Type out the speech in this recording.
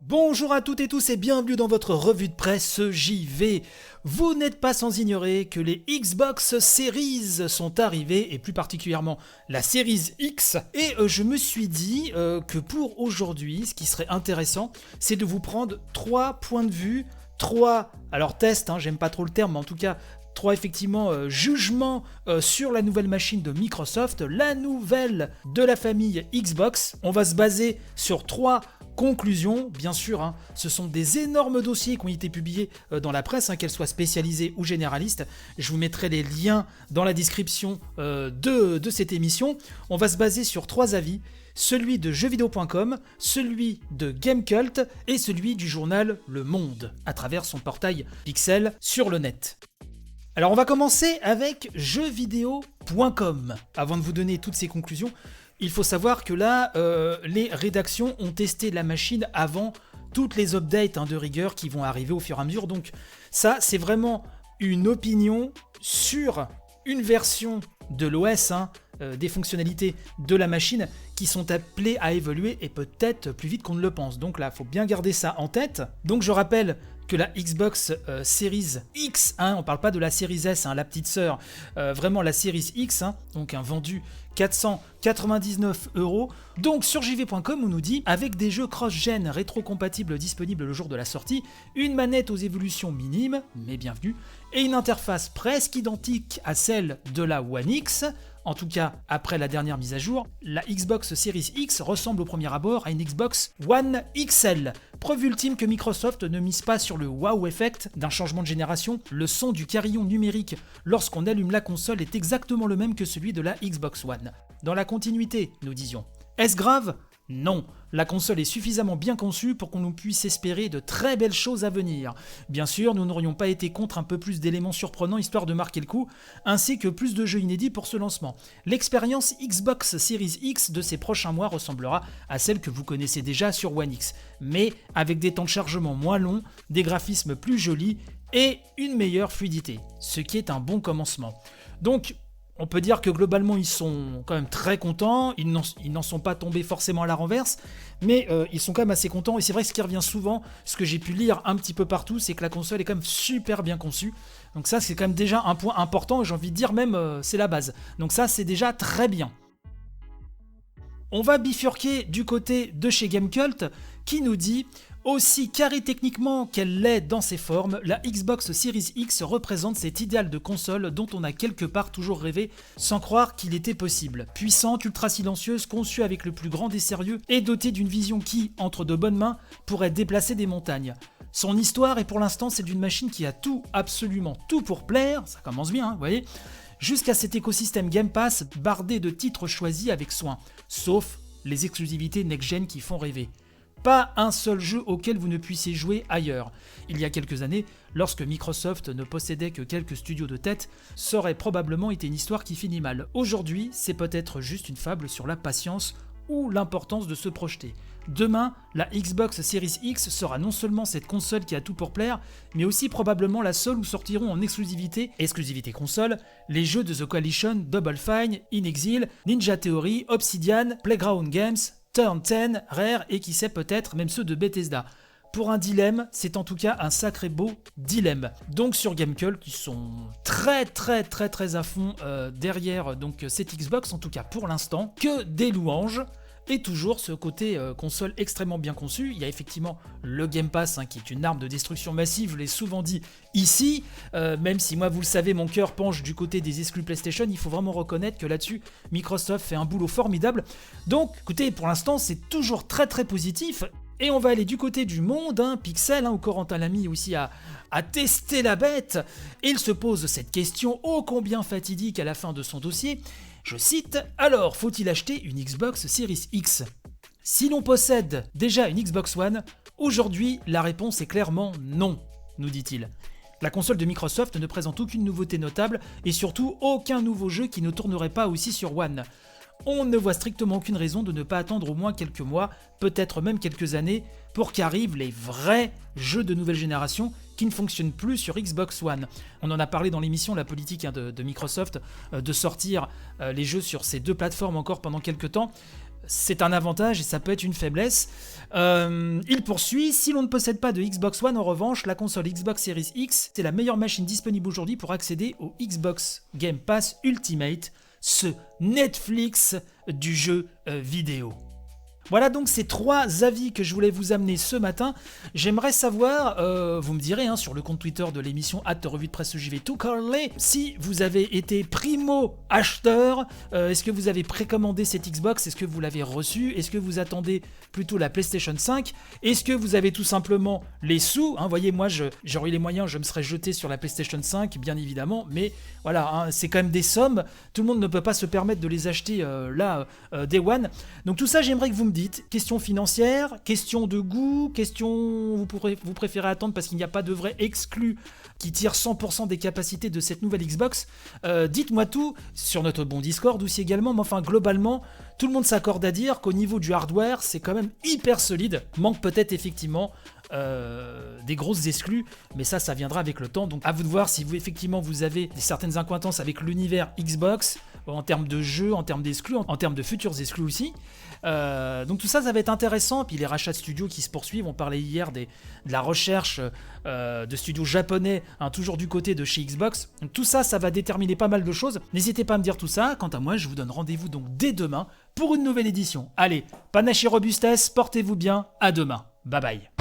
Bonjour à toutes et tous et bienvenue dans votre revue de presse JV. Vous n'êtes pas sans ignorer que les Xbox Series sont arrivées et plus particulièrement la Series X. Et je me suis dit que pour aujourd'hui, ce qui serait intéressant, c'est de vous prendre 3 points de vue, 3, alors tests, j'aime pas trop le terme, mais en tout cas 3 effectivement jugements sur la nouvelle machine de Microsoft, la nouvelle de la famille Xbox. On va se baser sur 3 conclusion, bien sûr, ce sont des énormes dossiers qui ont été publiés dans la presse, qu'elles soient spécialisées ou généralistes. Je vous mettrai les liens dans la description de cette émission. On va se baser sur 3 avis, celui de jeuxvideo.com, celui de Gamecult et celui du journal Le Monde, à travers son portail Pixel sur le net. Alors on va commencer avec jeuxvideo.com. Avant de vous donner toutes ces conclusions, il faut savoir que là, les rédactions ont testé la machine avant toutes les updates de rigueur qui vont arriver au fur et à mesure. Donc ça, c'est vraiment une opinion sur une version de l'OS, des fonctionnalités de la machine qui sont appelées à évoluer et peut-être plus vite qu'on ne le pense. Donc là, il faut bien garder ça en tête. Donc je rappelle que la Xbox Series X, on parle pas de la Series S, la petite sœur, vraiment la Series X, donc vendu 499 €. Donc sur jv.com on nous dit avec des jeux cross-gen rétro-compatibles disponibles le jour de la sortie, une manette aux évolutions minimes, mais bienvenue, et une interface presque identique à celle de la One X. En tout cas, après la dernière mise à jour, la Xbox Series X ressemble au premier abord à une Xbox One XL. Preuve ultime que Microsoft ne mise pas sur le wow effect d'un changement de génération. Le son du carillon numérique lorsqu'on allume la console est exactement le même que celui de la Xbox One. Dans la continuité, nous disions. Est-ce grave ? Non, la console est suffisamment bien conçue pour qu'on nous puisse espérer de très belles choses à venir. Bien sûr, nous n'aurions pas été contre un peu plus d'éléments surprenants histoire de marquer le coup, ainsi que plus de jeux inédits pour ce lancement. L'expérience Xbox Series X de ces prochains mois ressemblera à celle que vous connaissez déjà sur One X, mais avec des temps de chargement moins longs, des graphismes plus jolis et une meilleure fluidité, ce qui est un bon commencement. Donc, on peut dire que globalement ils sont quand même très contents, ils n'en sont pas tombés forcément à la renverse, mais ils sont quand même assez contents, et c'est vrai que ce qui revient souvent, ce que j'ai pu lire un petit peu partout, c'est que la console est quand même super bien conçue, donc ça c'est quand même déjà un point important, et j'ai envie de dire même c'est la base, donc ça c'est déjà très bien. On va bifurquer du côté de chez Gamecult, qui nous dit « Aussi carrée techniquement qu'elle l'est dans ses formes, la Xbox Series X représente cet idéal de console dont on a quelque part toujours rêvé sans croire qu'il était possible. Puissante, ultra silencieuse, conçue avec le plus grand des sérieux et dotée d'une vision qui, entre de bonnes mains, pourrait déplacer des montagnes. Son histoire, et pour l'instant, c'est d'une machine qui a tout, absolument tout pour plaire, ça commence bien, vous voyez, jusqu'à cet écosystème Game Pass bardé de titres choisis avec soin, sauf les exclusivités next-gen qui font rêver. Pas un seul jeu auquel vous ne puissiez jouer ailleurs. Il y a quelques années, lorsque Microsoft ne possédait que quelques studios de tête, ça aurait probablement été une histoire qui finit mal. Aujourd'hui, c'est peut-être juste une fable sur la patience ou l'importance de se projeter. Demain, la Xbox Series X sera non seulement cette console qui a tout pour plaire, mais aussi probablement la seule où sortiront en exclusivité console, les jeux de The Coalition, Double Fine, In Exile, Ninja Theory, Obsidian, Playground Games, Turn 10, Rare et qui sait peut-être même ceux de Bethesda. Pour un dilemme, c'est en tout cas un sacré beau dilemme. Donc sur Gamecult, qui sont très à fond derrière donc cette Xbox, en tout cas pour l'instant, que des louanges. Et toujours ce côté console extrêmement bien conçu. Il y a effectivement le Game Pass qui est une arme de destruction massive, je l'ai souvent dit ici, même si moi vous le savez mon cœur penche du côté des exclus PlayStation, il faut vraiment reconnaître que là-dessus Microsoft fait un boulot formidable. Donc écoutez, pour l'instant c'est toujours très positif. Et on va aller du côté du Monde, Pixel, où Corentin l'a mis aussi à tester la bête. Et il se pose cette question ô combien fatidique à la fin de son dossier. Je cite, « Alors, faut-il acheter une Xbox Series X ?» Si l'on possède déjà une Xbox One, aujourd'hui, la réponse est clairement non, nous dit-il. La console de Microsoft ne présente aucune nouveauté notable et surtout aucun nouveau jeu qui ne tournerait pas aussi sur One. On ne voit strictement aucune raison de ne pas attendre au moins quelques mois, peut-être même quelques années, pour qu'arrivent les vrais jeux de nouvelle génération qui ne fonctionnent plus sur Xbox One. On en a parlé dans l'émission, la politique de Microsoft, de sortir les jeux sur ces deux plateformes encore pendant quelques temps. c'est un avantage et ça peut être une faiblesse. Il poursuit, si l'on ne possède pas de Xbox One, en revanche, la console Xbox Series X, c'est la meilleure machine disponible aujourd'hui pour accéder au Xbox Game Pass Ultimate, ce Netflix du jeu vidéo. Voilà donc ces 3 avis que je voulais vous amener ce matin. J'aimerais savoir, vous me direz sur le compte Twitter de l'émission @revue de presse JV tout Carlé, si vous avez été primo acheteur, est-ce que vous avez précommandé cette Xbox, est-ce que vous l'avez reçue, est-ce que vous attendez plutôt la PlayStation 5, est-ce que vous avez tout simplement les sous, voyez, moi j'aurais eu les moyens, je me serais jeté sur la PlayStation 5 bien évidemment, mais voilà, c'est quand même des sommes, tout le monde ne peut pas se permettre de les acheter Day One. Donc tout ça, j'aimerais que vous me dites, question financière, question de goût, question vous préférez attendre parce qu'il n'y a pas de vrai exclu qui tire 100% des capacités de cette nouvelle Xbox. Dites-moi tout sur notre bon Discord aussi également, mais enfin globalement, tout le monde s'accorde à dire qu'au niveau du hardware, c'est quand même hyper solide. Manque peut-être effectivement des grosses exclus, mais ça viendra avec le temps. Donc à vous de voir si vous effectivement vous avez certaines incointances avec l'univers Xbox en termes de jeux, en termes d'exclus, en termes de futurs exclus aussi. Donc tout ça va être intéressant. Puis les rachats de studios qui se poursuivent. On parlait hier de la recherche de studios japonais, toujours du côté de chez Xbox. Donc tout ça va déterminer pas mal de choses. N'hésitez pas à me dire tout ça. Quant à moi, je vous donne rendez-vous donc dès demain pour une nouvelle édition. Allez, panache et robustesse, portez-vous bien. À demain. Bye bye.